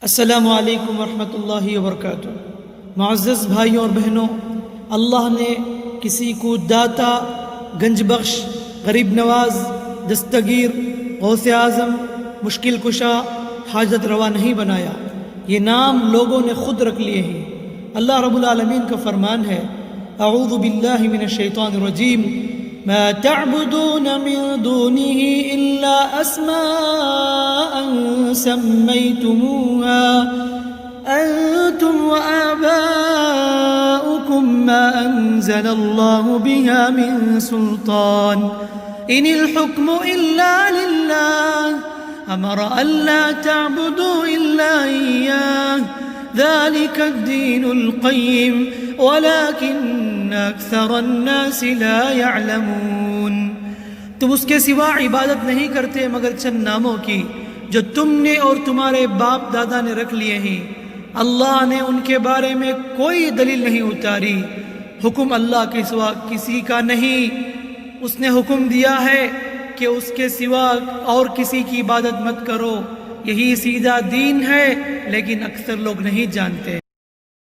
السلام علیکم ورحمۃ اللہ وبرکاتہ۔ معزز بھائیوں اور بہنوں، اللہ نے کسی کو داتا، گنج بخش، غریب نواز، دستگیر، غوث اعظم، مشکل کشا، حاجت روا نہیں بنایا۔ یہ نام لوگوں نے خود رکھ لیے ہیں۔ اللہ رب العالمین کا فرمان ہے، اعوذ باللہ من الشیطان الرجیم، ما تعبدون من دونه الا اسماء سمیتموها انتم وآباؤكم ما انزل الله بها من سلطان ان الحكم الا لله امر الا تعبدوا الا اياه ذلك الدين القيم ولكن اکثر الناس لا يعلمون۔ تم اس کے سوا عبادت نہیں کرتے مگر چند ناموں کی جو تم نے اور تمہارے باپ دادا نے رکھ لیے ہیں۔ اللہ نے ان کے بارے میں کوئی دلیل نہیں اتاری۔ حکم اللہ کے سوا کسی کا نہیں۔ اس نے حکم دیا ہے کہ اس کے سوا اور کسی کی عبادت مت کرو۔ یہی سیدھا دین ہے، لیکن اکثر لوگ نہیں جانتے۔